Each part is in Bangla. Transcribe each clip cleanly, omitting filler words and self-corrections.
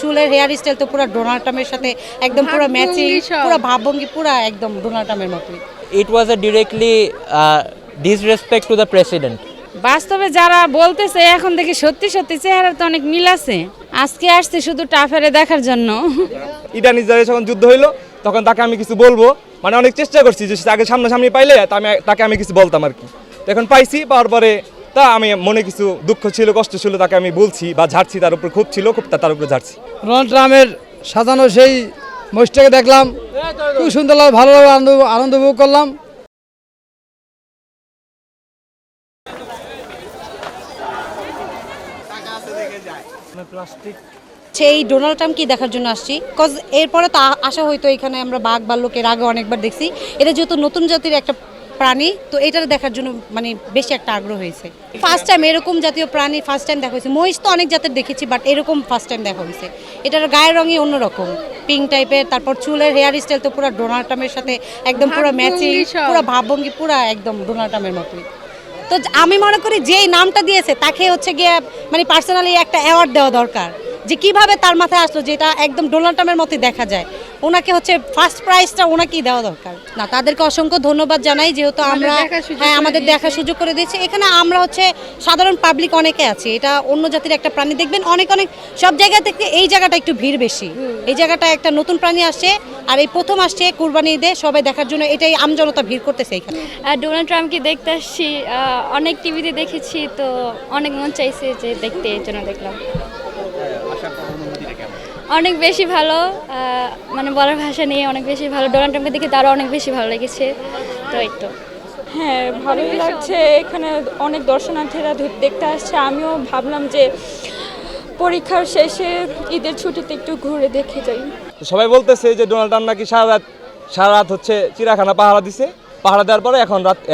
চুলের হেয়ার স্টাইল তো পুরো ডোনাল্ড ট্রাম্পের সাথে একদম পুরো ম্যাচিং, পুরো ভাবভঙ্গি পুরো একদম ডোনাল্ড ট্রাম্পের মতোই। It was a directly disrespect to the president. বাস্তবে যারা বলতেছে এখন দেখি সত্যি সত্যি চেহারা তো অনেক মিল আছে। আজকে আসছে শুধু টাফারে দেখার জন্য। ইরান ইসরায়েল যখন যুদ্ধ হইলো তখন তাকে আমি কিছু বলবো, মানে অনেক চেষ্টা করছি যে তাকে সামনাসামনি পাইলে তাকে আমি কিছু বলতাম আর কি। তো এখন পাইছি, পাওয়ার পরে তা আমি মনে কিছু দুঃখ ছিল, কষ্ট ছিল, তাকে আমি বলছি বা ঝাড়ছি, তার উপর খুব ছিল, খুব তার উপরে ঝাড়ছি। ডোনাল্ড ট্রাম্পের সাজানো সেই মঞ্চটাকে দেখলাম, খুব সুন্দর লাগে, ভালো লাগে, আনন্দ উপভোগ করলাম। সেই ডোনাল্ড ট্রাম্প কি দেখার জন্য আসছি, কজ এরপরে তো আসা হয়তো এখানে আমরা বাঘ ভাল্লুকের আগে অনেকবার দেখছি, এটা যেহেতু নতুন জাতির একটা প্রাণী, তো এটা দেখার জন্য মানে বেশি একটা আগ্রহ হয়েছে। ফার্স্ট টাইম এরকম জাতীয় প্রাণী ফার্স্ট টাইম দেখা হয়েছে। মহিষ তো অনেক জাতের দেখেছি, বাট এরকম ফার্স্ট টাইম দেখা হয়েছে। এটার গায়ের রঙই অন্যরকম, পিঙ্ক টাইপের, তারপর চুলের হেয়ার স্টাইল তো পুরো ডোনাল্ড ট্রাম্পের সাথে একদম পুরো ম্যাচিং, পুরো ভাবভঙ্গি পুরো একদম ডোনাল্ড ট্রাম্পের মতোই। তো আমি মনে করি যেই নামটা দিয়েছে তাকে হচ্ছে গিয়ে মানে পার্সোনালি একটা অ্যাওয়ার্ড দেওয়া দরকার, যে কিভাবে তার মাথায় আসলো যেটা একদম ডোনাল্ড ট্রাম্পের মতোই দেখা যায়। ওনাকে হচ্ছে ফার্স্ট প্রাইজটা ওনাকেই দেওয়া দরকার। না, তাদেরকে অসংখ্য ধন্যবাদ জানাই, যেহেতু আমরা আমাদের দেখার সুযোগ করে দিয়েছে। এখানে আমরা হচ্ছে সাধারণ পাবলিক অনেকে আছি, এটা অন্য জাতির একটা প্রাণী। দেখবেন অনেক সব জায়গা থেকে এই জায়গাটা একটু ভিড় বেশি, এই জায়গাটা একটা নতুন প্রাণী আসছে, আর এই প্রথম আসছে কুরবানি ঈদে সবাই দেখার জন্য, এটাই আমজনতা ভিড় করতেছে এখানে। ডোনাল্ড ট্রাম্পকে দেখতে আসছি, অনেক টিভিতে দেখেছি, তো অনেক মন চাইছে যে দেখতে, এর জন্য দেখলাম। অনেক বেশি ভালো, মানে বলার ভাষা নিয়ে অনেক বেশি ভালো। ডোনাল্ড ট্রাম্পকে দেখে তারও অনেক বেশি ভালো লেগেছে, তো এই তো। হ্যাঁ, ভালোই লাগছে। এখানে অনেক দর্শনার্থীরা দেখতে আসছে। আমিও ভাবলাম যে পরীক্ষার শেষে ঈদের ছুটিতে একটু ঘুরে দেখে যাই। সবাই বলতেছে যে ডোনাল্ড ট্রাম্প নাকি সারা রাত হচ্ছে চিড়িয়াখানা পাহারা দিছে, পাহারা দেওয়ার পরে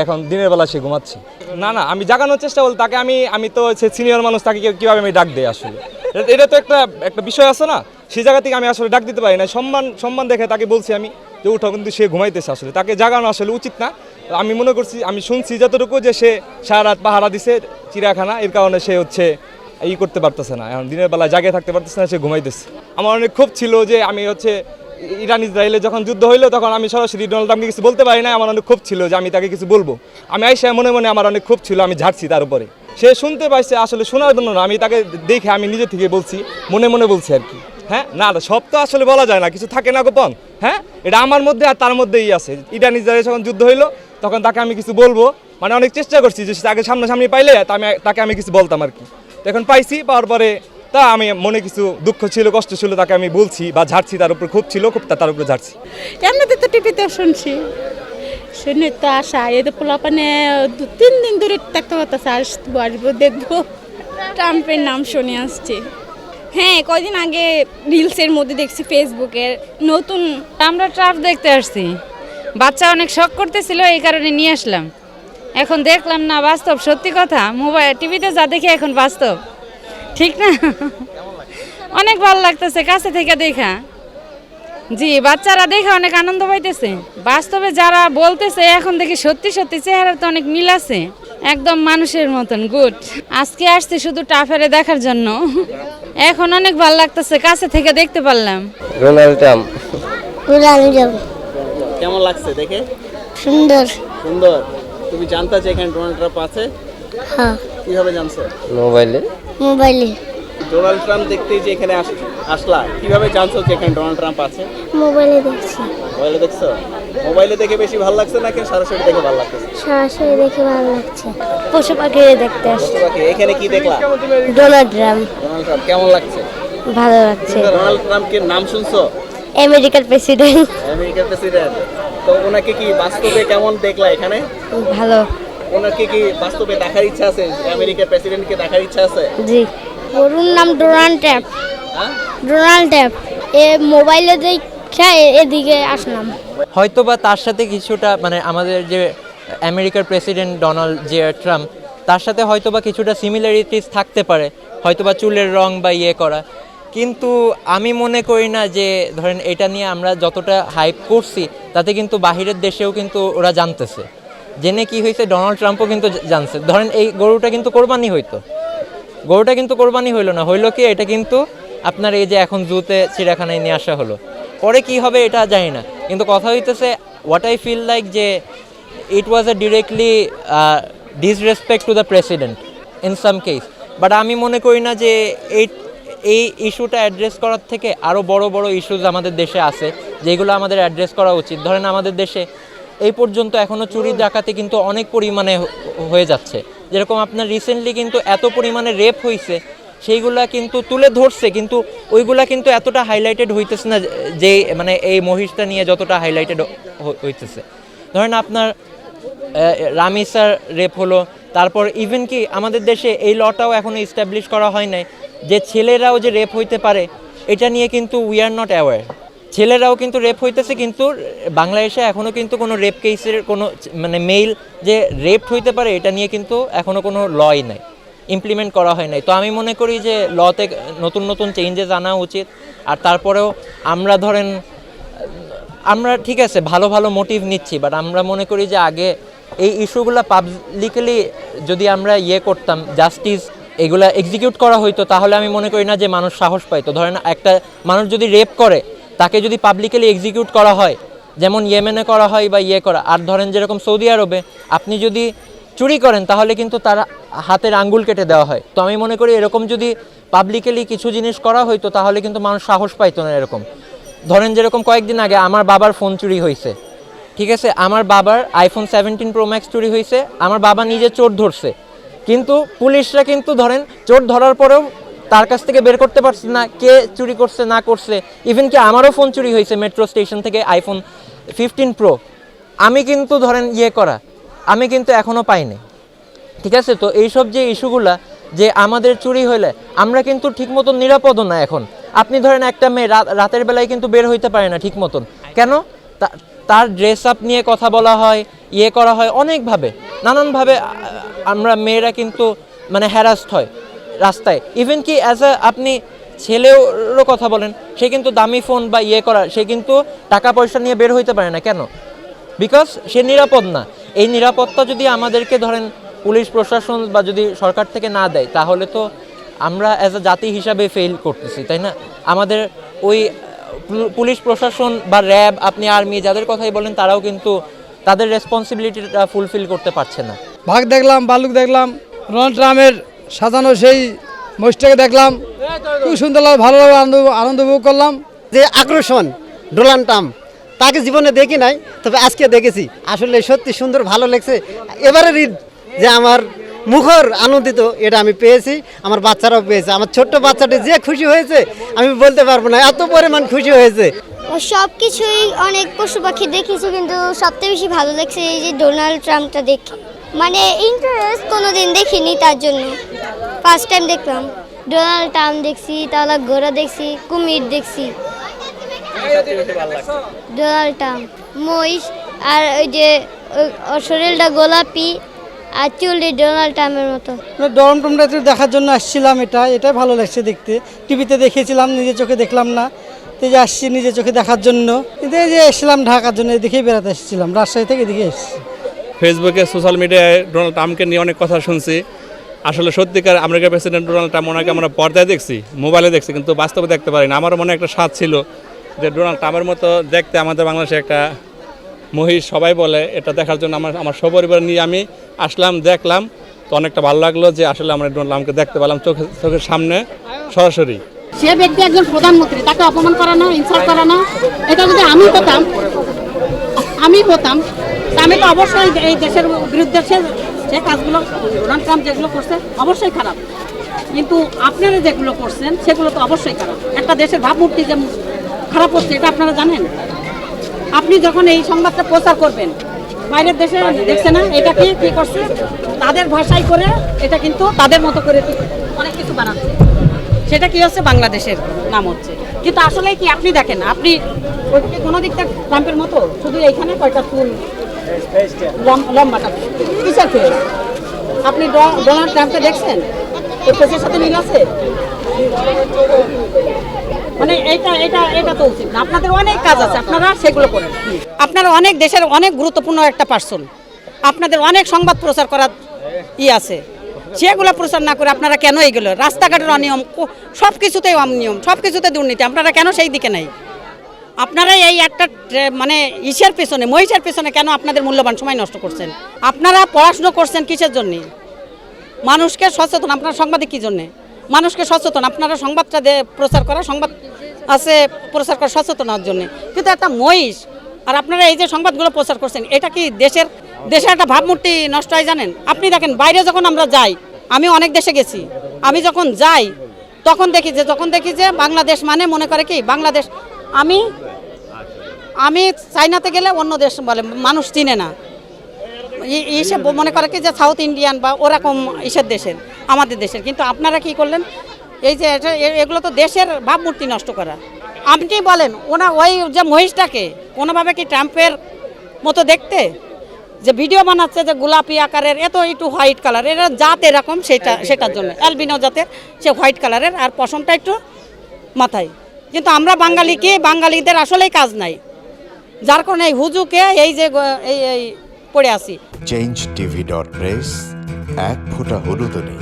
এখন দিনের বেলা সে ঘুমাচ্ছে। না, আমি জাগানোর চেষ্টা বলি তাকে, আমি তো হচ্ছে সিনিয়র মানুষ, তাকে কীভাবে আমি ডাক দিই আসলে, এটা তো একটা বিষয় আছে না, সেই জায়গা থেকে আমি আসলে ডাক দিতে পারি না। সম্মান দেখে তাকে বলছি আমি যে উঠো, কিন্তু সে ঘুমাইতেছে, আসলে তাকে জাগানো আসলে উচিত না। আমি মনে করছি, আমি শুনছি যতটুকু যে সে সারা রাত পাহারা দিছে চিড়িয়াখানা, এর কারণে সে হচ্ছে করতে পারতেছে না, এখন দিনের বেলা জাগে থাকতে পারতেছে না, সে ঘুমাইতেছে। আমার অনেক ক্ষোভ ছিল যে আমি হচ্ছে ইরান ইসরায়েলে যখন যুদ্ধ হইলো তখন আমি সরাসরি ডোনাল্ড ট্রাম্পকে কিছু বলতে পারি না। আমার অনেক ক্ষোভ ছিল যে আমি তাকে কিছু বলবো, আমি আইসা মনে মনে আমার অনেক ক্ষোভ ছিল, আমি ঝাড়ছি তার উপরে। সে শুনতে পাইছে, আসলে শোনার জন্য না, আমি তাকে দেখে আমি নিজে থেকে বলছি, মনে মনে বলছি আর কি। হ্যাঁ, না সব তো আসলে বলা যায় না, কিছু থাকে না গোপন। হ্যাঁ, এটা আমার মধ্যে আর তার মধ্যেই আছে। ইরান ইসরায়েল যখন যুদ্ধ হইলো তখন তাকে আমি কিছু বলবো, মানে অনেক চেষ্টা করছি যে তাকে সামনাসামনি পাইলে তাকে আমি কিছু বলতাম আর কি। তো এখন পাইছি, পাওয়ার পরে তা আমি মনে কিছু দুঃখ ছিল, কষ্ট ছিল, তাকে আমি বলছি বা ঝাড়ছি, তার উপর খুব ছিল, খুব তার উপরে ঝাড়ছি। এমনিতে তো টিভিতে শুনছি, শুনে তো আসা, এদের পোলাপানে 2-3 দিন ধরে দেখতে পারতেছে, আসবো দেখবো। ট্রাম্পের নাম শুনে আসছে। হ্যাঁ, কয়দিন আগে রিলসের মধ্যে দেখছি ফেসবুকের নতুন। আমরা ট্রাম্প দেখতে আসছি, বাচ্চা অনেক শখ করতেছিল, এই কারণে নিয়ে আসলাম। এখন দেখলাম না বাস্তব, সত্যি কথা, মোবাইল টিভিতে যা দেখে এখন বাস্তব, ঠিক না? অনেক ভালো লাগতেছে কাছে থেকে দেখা। জি, বাচ্চারা দেখে অনেক আনন্দ পাইতেছে। বাস্তবে যারা বলতেছে এখন দেখি সত্যি সত্যি চেহারা তো অনেক মিল আছে, একদম মানুষের মতন গুড। আজকে আসছে শুধু টাফারে দেখার জন্য, এখন অনেক ভালো লাগতেছে কাছে থেকে দেখতে পারলাম। Donald Trump. কেমন লাগছে দেখে? সুন্দর। তুমি জানতা যে এখানে ডোনাল্ড ট্রাম্প আছে? হ্যাঁ। কিভাবে জানছো? মোবাইলে। ডোনাল্ড ট্রাম্প দেখতেই যে এখানে আসলা, কিভাবে জানছো যে এখানে ডোনাল্ড ট্রাম্প আছে? মোবাইলে দেখছি। মোবাইলে দেখছো? মোবাইলে দেখে বেশি ভালো লাগছে নাকি সরাসরি দেখে ভালো লাগছে? সরাসরি দেখে ভালো লাগছে। পশু পাখি দেখতে আসছে। এখানে কি দেখলা? Donald Trump. কেমন লাগছে? ভালো লাগছে। ডোনাল্ড ট্রাম্পের নাম শুনছো? আমেরিকার প্রেসিডেন্ট। তো ওনাকে কি বাস্তবে কেমন দেখলা এখানে? ভালো। ওনাকে কি বাস্তবে দেখার ইচ্ছা আছে? আমেরিকার প্রেসিডেন্টকে দেখার ইচ্ছা আছে? জি। ওর নাম ডোনাল্ড ট্রাম্প। হ্যাঁ, ডোনাল্ড ট্রাম্প। মোবাইলে দেখা এদিকে আসলাম। হয়তোবা তার সাথে কিছুটা, মানে আমাদের যে আমেরিকার প্রেসিডেন্ট ডোনাল্ড জে ট্রাম্প, তার সাথে হয়তোবা কিছুটা সিমিলারিটিস থাকতে পারে, হয়তোবা চুলের রং বা করা। কিন্তু আমি মনে করি না যে ধরেন এটা নিয়ে আমরা যতটা হাইপ করছি তাতে কিন্তু বাহিরের দেশেও কিন্তু ওরা জানতেছে, জেনে কি হয়েছে, ডোনাল্ড ট্রাম্পও কিন্তু জানছে। ধরেন এই গরুটা কিন্তু কোরবানি হইতো, গরুটা কিন্তু কোরবানি হইলো না, হইলো কি এটা কিন্তু আপনার এই যে এখন জুতে চিড়িয়াখানায় নিয়ে আসা হলো, পরে কি হবে এটা জানি না, কিন্তু কথা হইতেছে হোয়াট আই ফিল লাইক যে it was a directly disrespect to the president in some case. But আমি মনে করি না যে এই ইস্যুটা অ্যাড্রেস করার থেকে আরও বড় বড় ইস্যুজ আমাদের দেশে আছে যেগুলো আমাদের অ্যাড্রেস করা উচিত। ধরেন আমাদের দেশে এই পর্যন্ত এখনও চুরি ডাকাতি কিন্তু অনেক পরিমাণে হয়ে যাচ্ছে, যেরকম আপনার রিসেন্টলি কিন্তু এত পরিমাণে রেপ হয়েছে, সেইগুলা কিন্তু তুলে ধরছে, কিন্তু ওইগুলা কিন্তু এতটা হাইলাইটেড হইতেছে না যে মানে এই মহিষটা নিয়ে যতটা হাইলাইটেড হইতেছে। ধরেন আপনার রামিসার রেপ হলো, তারপর ইভেন কি আমাদের দেশে এই লটাও এখনও ইস্টাবলিশ করা হয় নাই যে ছেলেরাও যে রেপ হইতে পারে, এটা নিয়ে কিন্তু উই আর নট অ্যাওয়্যার। ছেলেরাও কিন্তু রেপ হইতেছে, কিন্তু বাংলাদেশে এখনও কিন্তু কোনো রেপ কেসের কোনো মানে মেল যে রেপ হইতে পারে এটা নিয়ে কিন্তু এখনও কোনো লই নাই, ইমপ্লিমেন্ট করা হয় নাই। তো আমি মনে করি যে লতে নতুন নতুন চেঞ্জেস আনা উচিত। আর তারপরেও আমরা ধরেন আমরা ঠিক আছে ভালো ভালো মোটিভ নিচ্ছি, বাট আমরা মনে করি যে আগে এই ইস্যুগুলো পাবলিকলি যদি আমরা করতাম, জাস্টিস এগুলা এক্সিকিউট করা হইতো, তাহলে আমি মনে করি না যে মানুষ সাহস পাইতো। ধরেন একটা মানুষ যদি রেপ করে তাকে যদি পাবলিকলি এক্সিকিউট করা হয়, যেমন ইয়েমেনে করা হয় বা করা, আর ধরেন যেরকম সৌদি আরবে আপনি যদি চুরি করেন তাহলে কিন্তু তার হাতের আঙ্গুল কেটে দেওয়া হয়। তো আমি মনে করি এরকম যদি পাবলিকলি কিছু জিনিস করা হইতো তাহলে কিন্তু মানুষ সাহস পাইতো না এরকম। ধরেন যেরকম কয়েকদিন আগে আমার বাবার ফোন চুরি হয়েছে, ঠিক আছে, আমার বাবার আইফোন 17 প্রো ম্যাক্স চুরি হয়েছে, আমার বাবা নিজে চোর ধরছে, কিন্তু পুলিশরা কিন্তু ধরেন চোর ধরার পরেও তার কাছ থেকে বের করতে পারছে না কে চুরি করছে না করছে। ইভেন কি আমারও ফোন চুরি হয়েছে মেট্রো স্টেশন থেকে, আইফোন 15 প্রো, আমি কিন্তু ধরেন করা আমি কিন্তু এখনও পাইনি, ঠিক আছে। তো এইসব যে ইস্যুগুলা যে আমাদের চুরি হইলে আমরা কিন্তু ঠিক মতন নিরাপদও না এখন। আপনি ধরেন একটা মেয়ে রাতের বেলায় কিন্তু বের হইতে পারে না ঠিক মতন, কেন? তার ড্রেস আপ নিয়ে কথা বলা হয়, করা হয় অনেকভাবে, নানানভাবে আমরা মেয়েরা কিন্তু মানে হ্যারাসড হয় রাস্তায়। ইভেন কি আপনি ছেলেরও কথা বলেন, সে কিন্তু দামি ফোন বা করা, সে কিন্তু টাকা পয়সা নিয়ে বের হইতে পারে না, কেন? বিকজ সে নিরাপদ না। এই নিরাপত্তা যদি আমাদেরকে ধরেন পুলিশ প্রশাসন বা যদি সরকার থেকে না দেয়, তাহলে তো আমরা অ্যাজ আ জাতি হিসাবে ফেল করতেছি, তাই না? আমাদের ওই পুলিশ প্রশাসন বা র্যাব, আপনি আর্মি, যাদের কথাই বলেন, তারাও কিন্তু তাদের রেসপন্সিবিলিটিটা ফুলফিল করতে পারছে না। বাঘ দেখলাম, ভাল্লুক দেখলাম, ডোনাল্ড ট্রাম্পের সাজানো সেই মহিষটাকে দেখলাম, খুব সুন্দর লাগে, ভালো লাগে, আনন্দ উপভোগ করলাম। যে আকর্ষণ ডোনাল্ড ট্রাম্প, তাকে জীবনে দেখি নাই, তবে আজকে দেখেছি, আসলে সত্যি সুন্দর, ভালো লাগছে। এবারের ঈদ যে আমার মুখর আনন্দিত, এটা আমি পেয়েছি, আমার বাচ্চারাও পেয়েছে। আমার ছোট্ট বাচ্চাটি যে খুশি হয়েছে আমি বলতে পারবো না, এত পরিমাণ খুশি হয়েছে। সব কিছুই অনেক পশু পাখি দেখেছি, কিন্তু সবথেকে বেশি ভালো লাগছে এই যে ডোনাল্ড ট্রাম্পটা দেখে, মানে ইন্টারেস্ট কোনোদিন দেখিনি, তার জন্য ফার্স্ট টাইম দেখলাম। ডোনাল্ড ট্রাম্প দেখছি, তাহলে ঘোড়া দেখছি, কুমির দেখছি, ডোনাল্ড ট্রাম্প, মহিষ, আর ওই যে ওর শরীরটা গোলাপি আর চুলটি ডোনাল্ড ট্রাম্পের মতো। ডোনাল্ড ট্রাম্পটা দেখার জন্য আসছিলাম, এটাই ভালো লাগছে দেখতে। টিভিতে দেখেছিলাম, নিজের চোখে দেখলাম না, তো যে আসছি নিজের চোখে দেখার জন্য, কিন্তু এই যে এসেছিলাম ঢাকার জন্য, দেখেই বেড়াতে এসেছিলাম, রাজশাহী থেকে দেখে এসেছি। ফেসবুকে, সোশ্যাল মিডিয়ায় ডোনাল্ড ট্রাম্পকে নিয়ে অনেক কথা শুনছি। আসলে সত্যিকার আমেরিকার প্রেসিডেন্ট ডোনাল্ড ট্রাম্প, ওনাকে আমরা পর্দায় দেখছি, মোবাইলে দেখছি, কিন্তু বাস্তবে দেখতে পারি না। আমারও মনে একটা স্বাদ ছিল যে ডোনাল্ড ট্রাম্পের মতো দেখতে আমাদের বাংলাদেশে একটা মহিষ সবাই বলে, এটা দেখার জন্য আমার সপরিবার নিয়ে আমি আসলাম, দেখলাম, তো অনেকটা ভালো লাগলো যে আসলে আমরা ডোনাল্ড ট্রাম্পকে দেখতে পেলাম চোখের সামনে সরাসরি। সে ব্যক্তি একজন প্রধানমন্ত্রী, তাকে অপমান করা না, ইনসাল্ট করা না, এটা যদি আমি হতাম আমি তো অবশ্যই এই দেশের বিরুদ্ধে সে কাজগুলো ডোনাল্ড ট্রাম্প যেগুলো করছে অবশ্যই খারাপ, কিন্তু আপনারা যেগুলো করছেন সেগুলো তো অবশ্যই খারাপ। একটা দেশের ভাবমূর্তি যে খারাপ হচ্ছে এটা আপনারা জানেন। আপনি যখন এই সংবাদটা প্রচার করবেন, বাইরের দেশে দেখছে না এটা কি করছে, তাদের ভাষায় করে এটা কিন্তু তাদের মতো করে অনেক কিছু বানাচ্ছে, সেটা কি হচ্ছে বাংলাদেশের নাম হচ্ছে। কিন্তু আসলে কি আপনি দেখেন, আপনি ওইদিকে কোনো দিকটা ট্রাম্পের মতো, শুধু এইখানে কয়টা চুল লম্বাটা কিসের ফেস? আপনি ডোনাল্ড ট্রাম্পকে দেখছেন, ওই ফেসের সাথে মিল আছে? মানে এটা তো উচিত না। আপনাদের অনেক কাজ আছে, আপনারা সেগুলো করেন। আপনারা অনেক দেশের অনেক গুরুত্বপূর্ণ একটা পার্সন, আপনাদের অনেক সংবাদ প্রচার করার আছে, সেগুলো প্রচার না করে আপনারা কেন এইগুলো রাস্তাঘাটের অনিয়ম সব কিছুতেই অনিয়ম, সব কিছুতে দুর্নীতি, আপনারা কেন সেই দিকে নেই? আপনারা এই একটা মানে ইসের পেছনে, মহিষের পেছনে কেন আপনাদের মূল্যবান সময় নষ্ট করছেন? আপনারা পড়াশুনো করছেন কিসের জন্যে? মানুষকে সচেতন, আপনারা সাংবাদিক কী জন্যে? মানুষকে সচেতন, আপনারা সংবাদটা প্রচার করা, সংবাদ আছে প্রচার করা সচেতন হওয়ার জন্যে, কিন্তু একটা মহিষ আর আপনারা এই যে সংবাদগুলো প্রচার করছেন, এটা কি দেশের একটা ভাবমূর্তি নষ্ট হয় জানেন? আপনি দেখেন বাইরে যখন আমরা যাই, আমি অনেক দেশে গেছি, আমি যখন যাই তখন দেখি যে বাংলাদেশ মানে মনে করে কি বাংলাদেশ, আমি চাইনাতে গেলে অন্য দেশ বলে, মানুষ চিনে না, ইসে মনে করে কি যে সাউথ ইন্ডিয়ান বা ওরকম ইসের দেশের, আমাদের দেশের। কিন্তু আপনারা কি করলেন? এই যে এগুলো তো দেশের ভাবমূর্তি নষ্ট করা। আপনি বলেন ওই যে মহিষটাকে কোনোভাবে কি ট্রাম্পের মতো দেখতে, যে ভিডিও বানাচ্ছে যে গোলাপি আকারের, এত একটু হোয়াইট কালার, এরা জাত এরকম সেটার জন্য অ্যালবিনো জাতের, সে হোয়াইট কালারের আর পশমটা একটু মাথায়। কিন্তু আমরা বাঙালিদের আসলেই কাজ নাই, যার কারণে এই হুজুকে এই যে এই পড়ে আছি। changeTV.press, এক ফোঁটা হলুদও নেই।